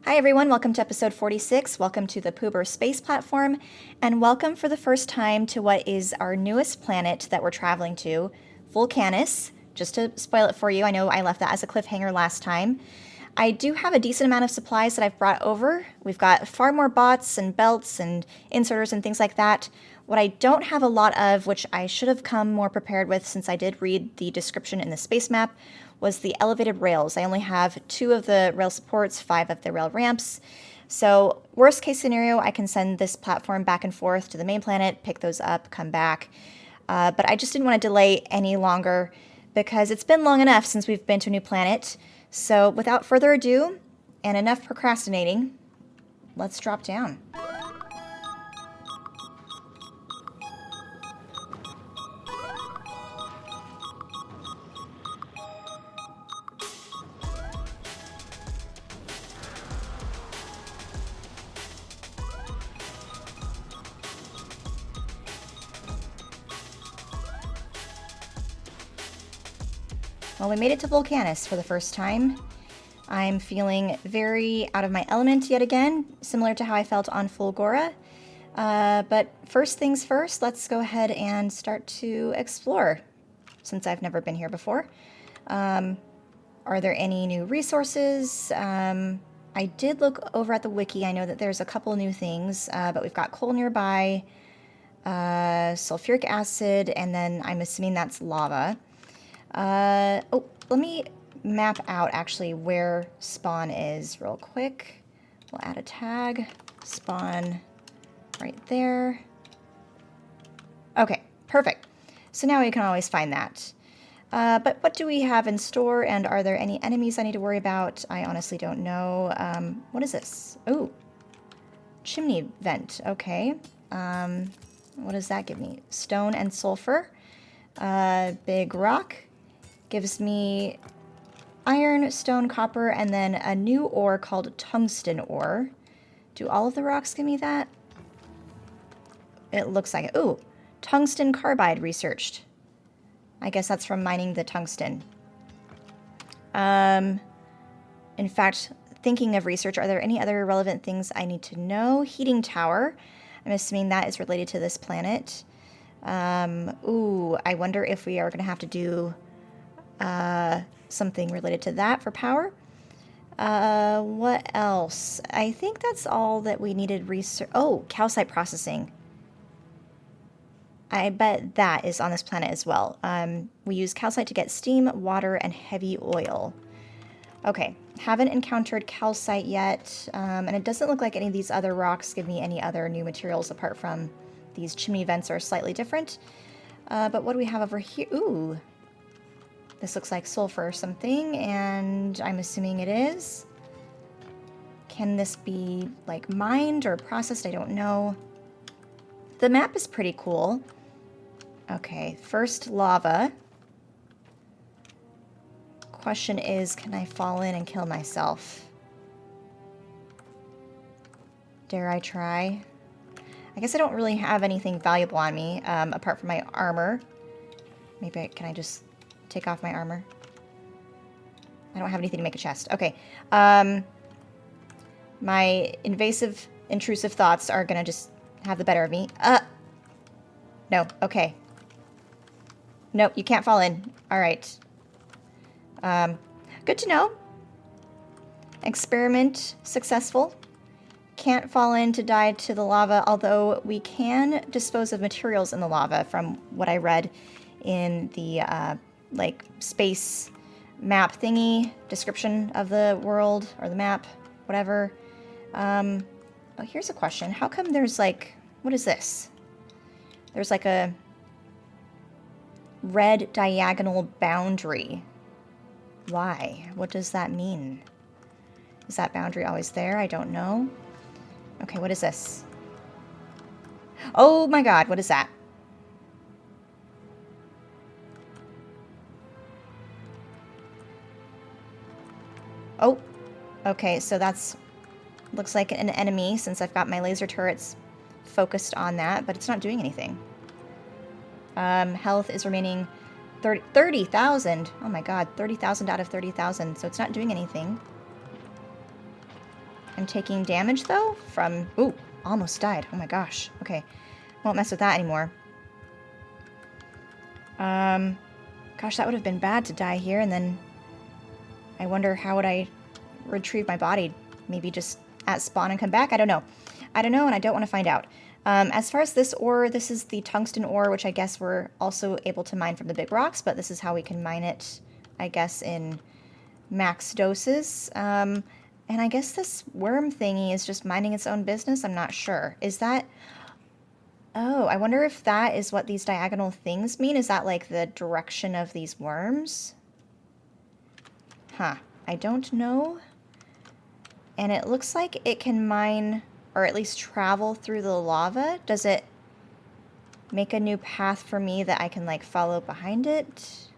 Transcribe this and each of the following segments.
Hi everyone, welcome to episode 46. Welcome to the Poober space platform, and welcome for the first time to what is our newest planet that we're traveling to, Vulcanus. Just to spoil it for you, I know I left that as a cliffhanger last time. I do have a decent amount of supplies that I've brought over. We've got far more bots and belts and inserters and things like that. What I don't have a lot of, which I should have come more prepared with since I did read the description in the space map, was the elevated rails. I only have 2 of the rail supports, 5 of the rail ramps. So worst case scenario, I can send this platform back and forth to the main planet, pick those up, come back. But I just didn't want to delay any longer because it's been long enough since we've been to a new planet. So without further ado, and enough procrastinating, let's drop down. Well, we made it to Vulcanus for the first time. I'm feeling very out of my element yet again, similar to how I felt on Fulgora. But first things first, let's go ahead and start to explore, since I've never been here before. Are there any new resources? I did look over at the wiki. I know that there's a couple new things, but we've got coal nearby, sulfuric acid, and then I'm assuming that's lava. Oh, let me map out actually where spawn is real quick. We'll add a tag, spawn right there. Okay, perfect. So now we can always find that. But what do we have in store, and are there any enemies I need to worry about? I honestly don't know. What is this? Oh, chimney vent. Okay. What does that give me? Stone and sulfur. Big rock. Gives me iron, stone, copper, and then a new ore called tungsten ore. Do all of the rocks give me that? It looks like it. Ooh, tungsten carbide researched. I guess that's from mining the tungsten. In fact, thinking of research, are there any other relevant things I need to know? Heating tower. I'm assuming that is related to this planet. Ooh, I wonder if we are going to have to do something related to that for power. What else? I think that's all that we needed research. Oh, calcite processing. I bet that is on this planet as well. We use calcite to get steam, water, and heavy oil. Okay, haven't encountered calcite yet, and it doesn't look like any of these other rocks give me any other new materials apart from these chimney vents are slightly different. But what do we have over here? Ooh. This looks like sulfur or something, and I'm assuming it is. Can this be, like, mined or processed? I don't know. The map is pretty cool. Okay, first lava. Question is, can I fall in and kill myself? Dare I try? I guess I don't really have anything valuable on me, apart from my armor. Maybe can I just take off my armor? I don't have anything to make a chest. Okay. My invasive, intrusive thoughts are gonna just have the better of me. No. Okay. Nope, you can't fall in. All right. Good to know. Experiment successful. Can't fall in to die to the lava, although we can dispose of materials in the lava from what I read in the like space map thingy description of the world or the map, whatever. Oh, here's a question. How come there's like, what is this? There's like a red diagonal boundary. Why? What does that mean? Is that boundary always there? I don't know. Okay, what is this? Oh my god, what is that? Oh, okay, so that's, looks like an enemy since I've got my laser turrets focused on that, but it's not doing anything. Health is remaining 30,000. Oh my god, 30,000 out of 30,000, so it's not doing anything. I'm taking damage, though, from... Ooh, almost died. Oh my gosh. Okay. Won't mess with that anymore. Gosh, that would have been bad to die here, and then... I wonder how would I retrieve my body? Maybe just at spawn and come back? I don't know. I don't know, and I don't want to find out. As far as this ore, this is the tungsten ore, which I guess we're also able to mine from the big rocks, but this is how we can mine it, I guess, in max doses. And I guess this worm thingy is just minding its own business. I'm not sure. Is that... Oh, I wonder if that is what these diagonal things mean. Is that like the direction of these worms? Huh. I don't know. And it looks like it can mine, or at least travel through the lava. Does it make a new path for me that I can, like, follow behind it?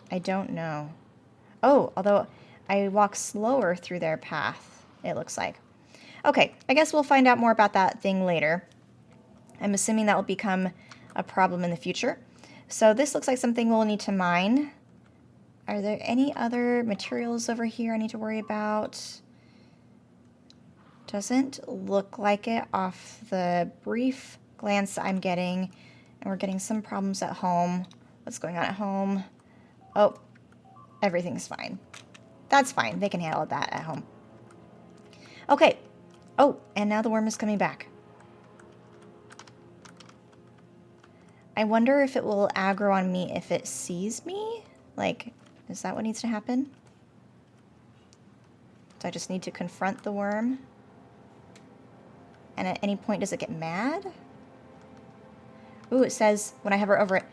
I don't know. Oh, although I walk slower through their path, it looks like. Okay, I guess we'll find out more about that thing later. I'm assuming that will become a problem in the future. So this looks like something we'll need to mine. Are there any other materials over here I need to worry about? Doesn't look like it off the brief glance I'm getting. And we're getting some problems at home. What's going on at home? Oh, everything's fine. That's fine. They can handle that at home. Okay. Oh, and now the worm is coming back. I wonder if it will aggro on me if it sees me? Like... Is that what needs to happen? So I just need to confront the worm? And at any point, does it get mad? Ooh, it says, when I hover over it,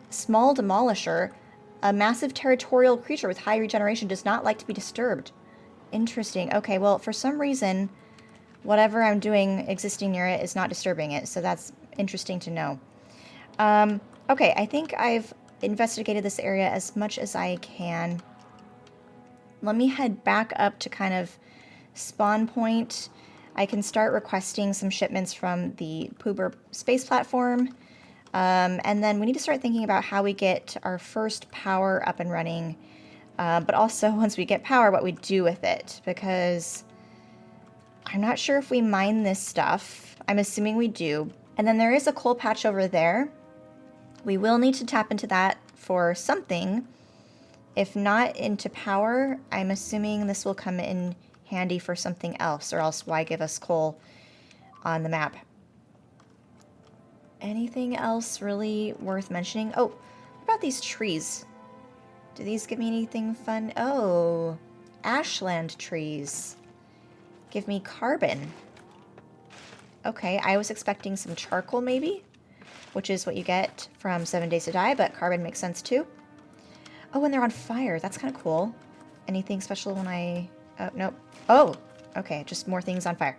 small demolisher, a massive territorial creature with high regeneration does not like to be disturbed. Interesting. Okay, well, for some reason, whatever I'm doing existing near it is not disturbing it, so that's interesting to know. Okay, I think I've investigated this area as much as I can. Let me head back up to kind of spawn point. I can start requesting some shipments from the Poober space platform. And then we need to start thinking about how we get our first power up and running. But also, once we get power, what we do with it. Because I'm not sure if we mine this stuff. I'm assuming we do. And then there is a coal patch over there. We will need to tap into that for something. If not into power, I'm assuming this will come in handy for something else, or else why give us coal on the map? Anything else really worth mentioning? Oh, what about these trees? Do these give me anything fun? Oh, ashland trees. Give me carbon. Okay, I was expecting some charcoal maybe, which is what you get from 7 Days to Die, but carbon makes sense too. Oh, and they're on fire. That's kind of cool. Anything special when I... Oh, nope. Oh, okay, just more things on fire.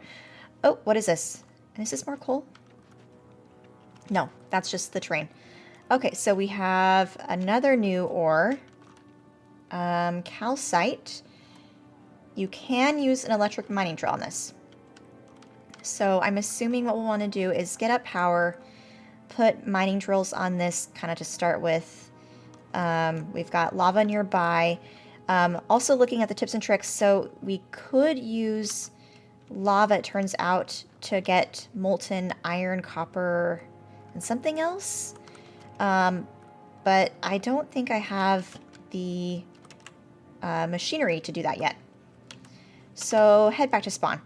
Oh, what is this? And is this more coal? No, that's just the terrain. Okay, so we have another new ore. Calcite. You can use an electric mining drill on this. So I'm assuming what we'll want to do is get up power, put mining drills on this kind of to start with. We've got lava nearby. Also looking at the tips and tricks, so we could use lava, it turns out, to get molten iron, copper, and something else. But I don't think I have the machinery to do that yet. So head back to spawn.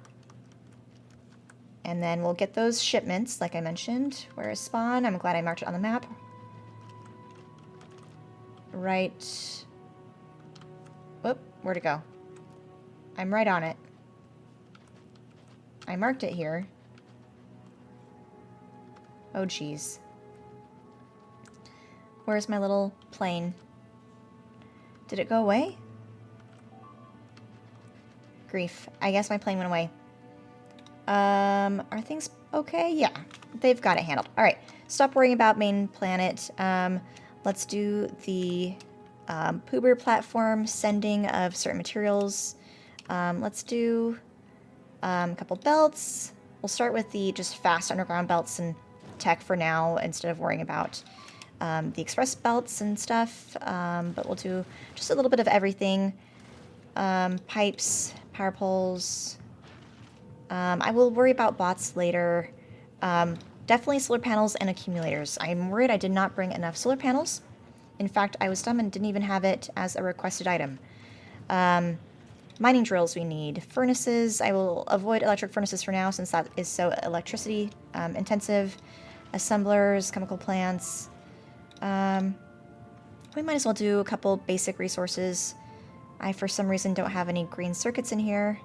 And then we'll get those shipments, like I mentioned. Where is spawn? I'm glad I marked it on the map. Right. Whoop, where'd it go? I'm right on it. I marked it here. Oh, geez. Where's my little plane? Did it go away? Grief. I guess my plane went away. Are things okay? Yeah, they've got it handled. All right, stop worrying about main planet. Let's do the Poober platform sending of certain materials. Let's do a couple belts. We'll start with the just fast underground belts and tech for now instead of worrying about the express belts and stuff, but we'll do just a little bit of everything. Pipes, power poles. I will worry about bots later. Definitely solar panels and accumulators. I'm worried I did not bring enough solar panels. In fact, I was dumb and didn't even have it as a requested item. Mining drills we need. Furnaces. I will avoid electric furnaces for now since that is so electricity intensive. Assemblers, chemical plants. We might as well do a couple basic resources. I, for some reason, don't have any green circuits in here.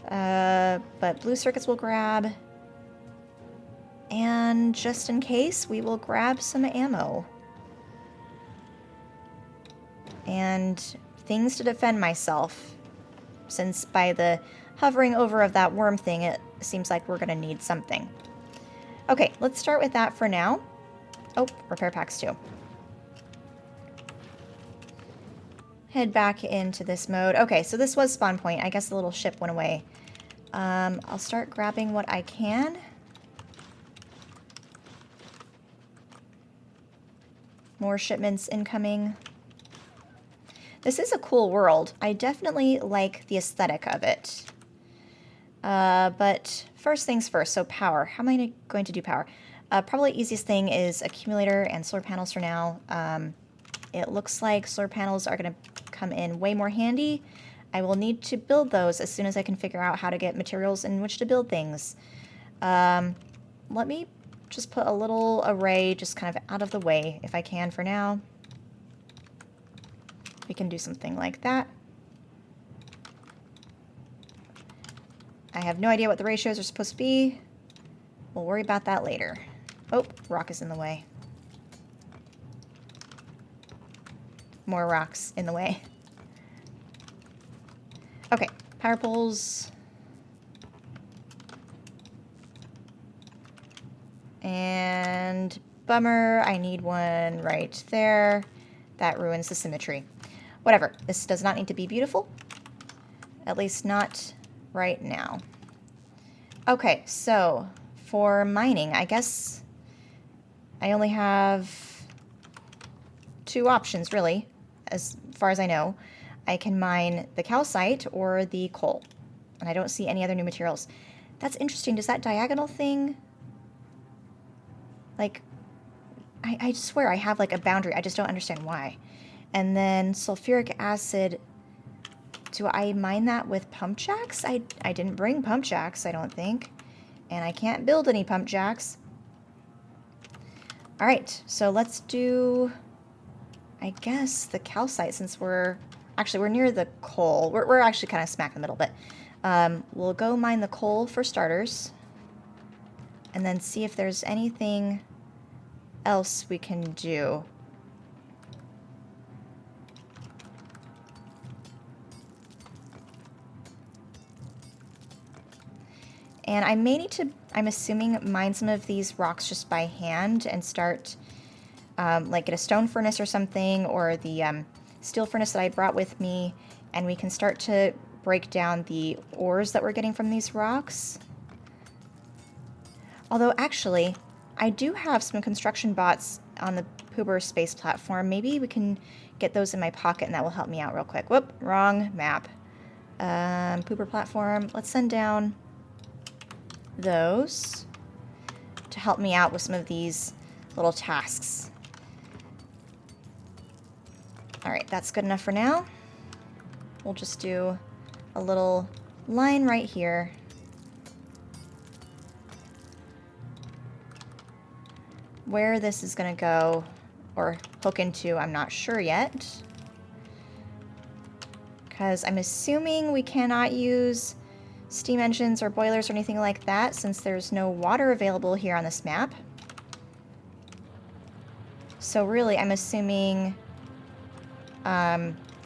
But blue circuits we'll grab. And just in case, we will grab some ammo. And things to defend myself. Since by the hovering over of that worm thing, it seems like we're going to need something. Okay, let's start with that for now. Oh, repair packs too. Head back into this mode. Okay, so this was spawn point. I guess the little ship went away. I'll start grabbing what I can. More shipments incoming. This is a cool world. I definitely like the aesthetic of it. But first things first, so power. How am I going to do power? Probably easiest thing is accumulator and solar panels for now. It looks like solar panels are going to come in way more handy. I will need to build those as soon as I can figure out how to get materials in which to build things. Let me just put a little array just kind of out of the way if I can for now. We can do something like that. I have no idea what the ratios are supposed to be. We'll worry about that later. Oh, rock is in the way. More rocks in the way. Okay, power poles. And bummer, I need one right there. That ruins the symmetry. Whatever, this does not need to be beautiful. At least not right now. Okay, so for mining, I guess I only have two options, really, as far as I know. I can mine the calcite or the coal, and I don't see any other new materials. That's interesting. Does that diagonal thing, like, I swear I have, like, a boundary. I just don't understand why. And then sulfuric acid, do I mine that with pump jacks? I didn't bring pump jacks, I don't think. And I can't build any pump jacks. Alright, so let's do, I guess, the calcite, since we're near the coal. We're actually kind of smack in the middle, but we'll go mine the coal for starters. And then see if there's anything else we can do. And I may need to, I'm assuming, mine some of these rocks just by hand and start, like, get a stone furnace or something, or the steel furnace that I brought with me, and we can start to break down the ores that we're getting from these rocks. Although, actually, I do have some construction bots on the Poober space platform. Maybe we can get those in my pocket, and that will help me out real quick. Whoop, wrong map. Poober platform. Let's send down those to help me out with some of these little tasks. Alright, that's good enough for now. We'll just do a little line right here. Where this is going to go or hook into, I'm not sure yet. Because I'm assuming we cannot use steam engines or boilers or anything like that since there's no water available here on this map. So really, I'm assuming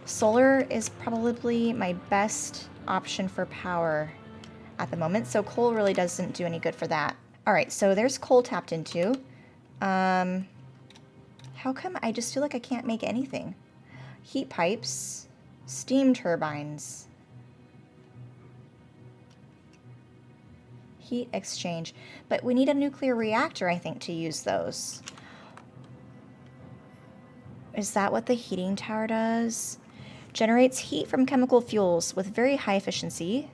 solar is probably my best option for power at the moment. So coal really doesn't do any good for that. Alright, so there's coal tapped into. How come I just feel like I can't make anything? Heat pipes, steam turbines, heat exchange. But we need a nuclear reactor, I think, to use those. Is that what the heating tower does? Generates heat from chemical fuels with very high efficiency.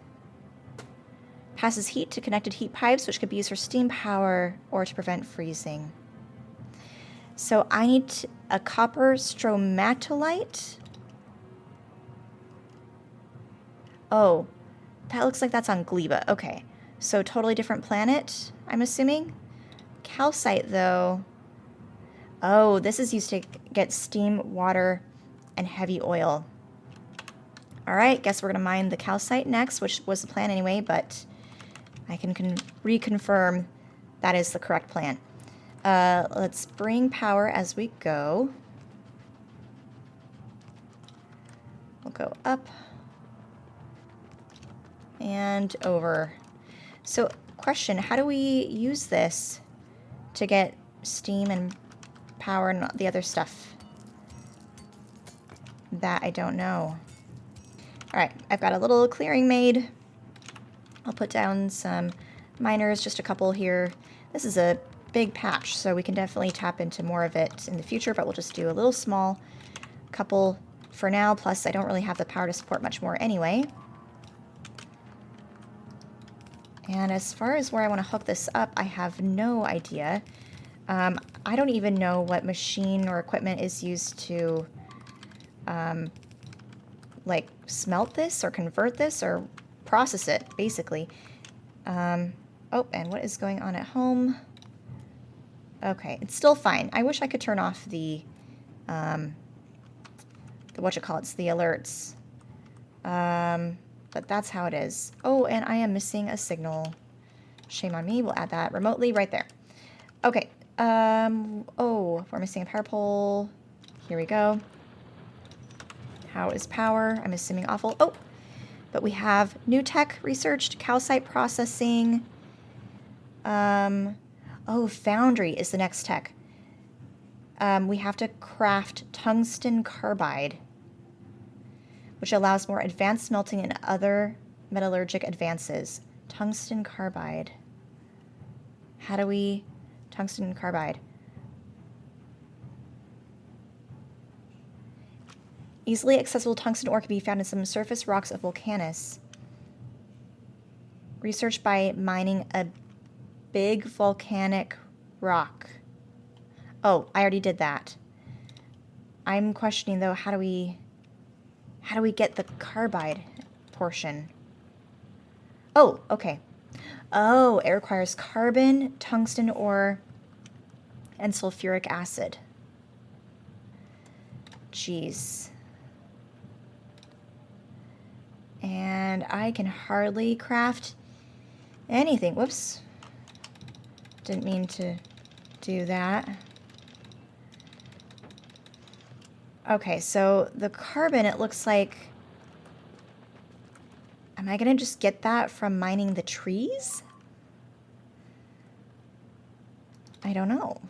Passes heat to connected heat pipes, which could be used for steam power or to prevent freezing. So I need a copper stromatolite. Oh, that looks like that's on Gleba. Okay, so totally different planet, I'm assuming. Calcite, though. Oh, this is used to get steam, water, and heavy oil. All right, guess we're going to mine the calcite next, which was the plan anyway, but I can reconfirm that is the correct plan. Let's bring power as we go. We'll go up and over. So, question, how do we use this to get steam and power and the other stuff? That I don't know. Alright, I've got a little clearing made. I'll put down some miners, just a couple here. This is a big patch, so we can definitely tap into more of it in the future, but we'll just do a little small couple for now, plus I don't really have the power to support much more anyway. And as far as where I want to hook this up, I have no idea. I don't even know what machine or equipment is used to like smelt this or convert this or process it, basically. Oh, and what is going on at home? Okay, it's still fine. I wish I could turn off the whatchamacallits, the alerts. But that's how it is. Oh, and I am missing a signal. Shame on me. We'll add that remotely right there. Okay. Oh, we're missing a power pole. Here we go. How is power? I'm assuming awful. Oh, but we have new tech researched, calcite processing. Oh, foundry is the next tech. We have to craft tungsten carbide, which allows more advanced smelting and other metallurgic advances. Tungsten carbide. How do we... Tungsten carbide. Easily accessible tungsten ore can be found in some surface rocks of Vulcanus. Research by mining a big volcanic rock. Oh, I already did that. I'm questioning, though, how do we get the carbide portion? Oh, okay. Oh, it requires carbon, tungsten ore, and sulfuric acid. Jeez. And I can hardly craft anything. Whoops. Didn't mean to do that. Okay, so the carbon, it looks like... Am I going to just get that from mining the trees? I don't know.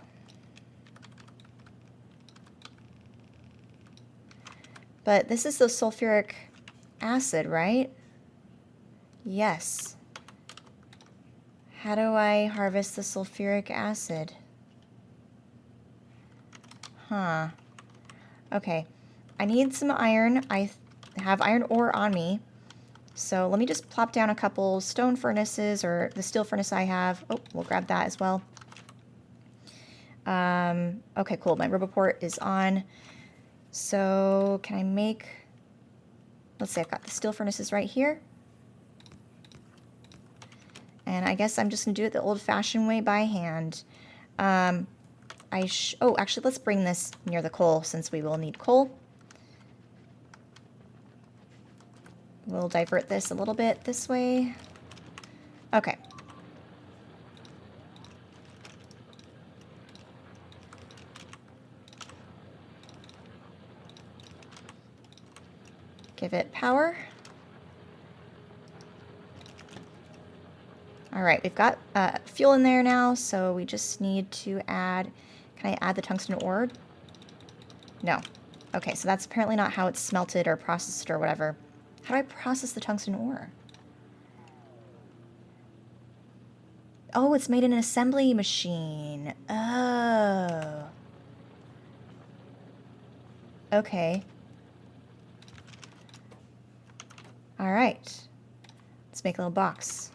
But this is the sulfuric acid, right? Yes. How do I harvest the sulfuric acid? Huh. Okay. I need some iron. I have iron ore on me. So let me just plop down a couple stone furnaces, or the steel furnace I have. Oh, we'll grab that as well. Okay, cool. My Roboport is on. So can I make... Let's see, I've got the steel furnaces right here. And I guess I'm just going to do it the old-fashioned way by hand. Oh, actually, let's bring this near the coal, since we will need coal. We'll divert this a little bit this way. Okay. Give it power. All right, we've got fuel in there now, so we just need to add... Can I add the tungsten ore? No. Okay, so that's apparently not how it's smelted or processed or whatever. How do I process the tungsten ore? Oh, it's made in an assembly machine. Oh. Okay. All right. Let's make a little box.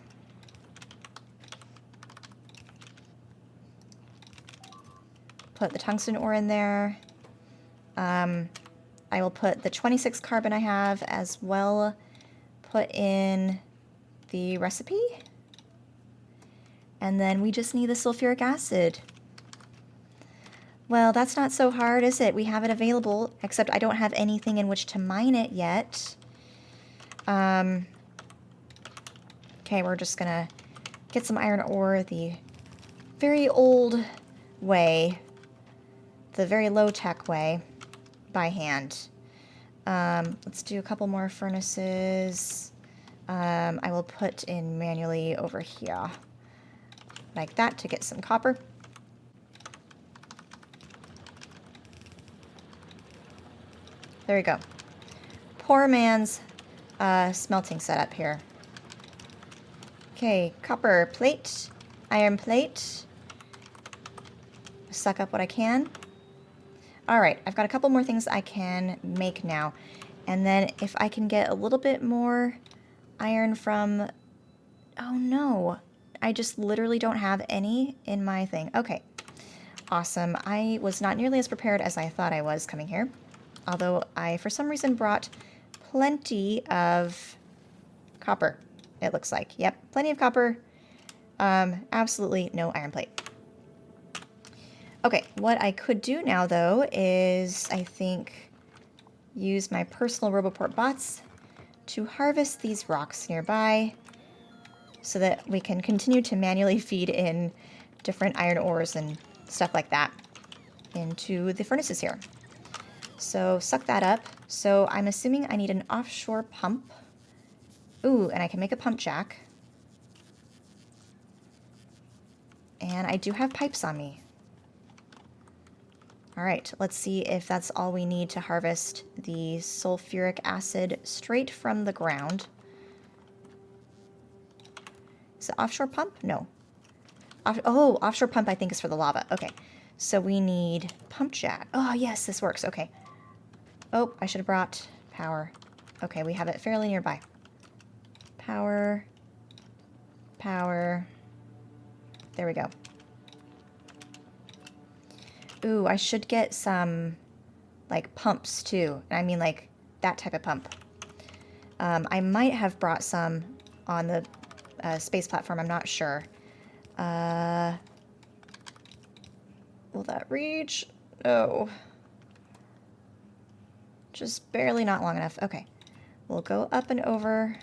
Put the tungsten ore in there. I will put the 26 carbon I have as well. Put in the recipe. And then we just need the sulfuric acid. Well, that's not so hard, is it? We have it available, except I don't have anything in which to mine it yet. Okay, we're just gonna get some iron ore the very old way, the very low-tech way, by hand. Let's do a couple more furnaces. I will put in manually over here, like that, to get some copper. There we go. Poor man's smelting setup here. Okay, copper plate, iron plate. Suck up what I can. All right, I've got a couple more things I can make now. And then if I can get a little bit more iron from... Oh no, I just literally don't have any in my thing. Okay, awesome. I was not nearly as prepared as I thought I was coming here. Although I, for some reason, brought plenty of copper, it looks like. Yep, plenty of copper. Absolutely no iron plate. Okay, what I could do now, though, is, I think, use my personal Roboport bots to harvest these rocks nearby so that we can continue to manually feed in different iron ores and stuff like that into the furnaces here. So suck that up. So I'm assuming I need an offshore pump. Ooh, and I can make a pump jack. And I do have pipes on me. All right, let's see if that's all we need to harvest the sulfuric acid straight from the ground. Is it offshore pump? No. Offshore pump I think is for the lava. Okay, so we need pump jack. Oh, yes, this works. Okay. Oh, I should have brought power. Okay, we have it fairly nearby. Power. Power. There we go. Ooh, I should get some, like, pumps, too. I mean, like, that type of pump. I might have brought some on the space platform. I'm not sure. Will that reach? Oh. Just barely not long enough. Okay. We'll go up and over.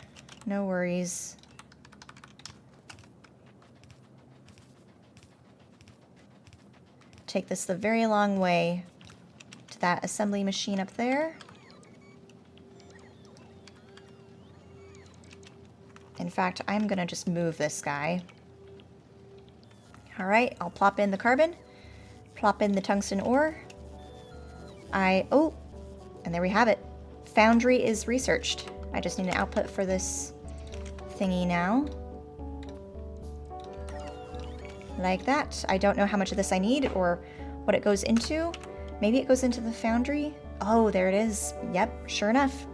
No worries. Take this the very long way to that assembly machine up there. In fact, I'm gonna just move this guy. All right, I'll plop in the carbon, plop in the tungsten ore. Oh, and there we have it. Foundry is researched. I just need an output for this thingy now. Like that. I don't know how much of this I need or what it goes into. Maybe it goes into the foundry. Oh, there it is. Yep, sure enough.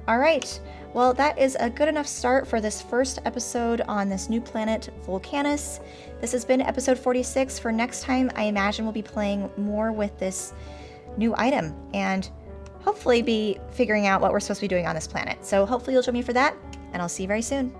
All right. Well, that is a good enough start for this first episode on this new planet, Vulcanus. This has been episode 46. For next time, I imagine we'll be playing more with this new item and hopefully be figuring out what we're supposed to be doing on this planet. So hopefully you'll join me for that, and I'll see you very soon.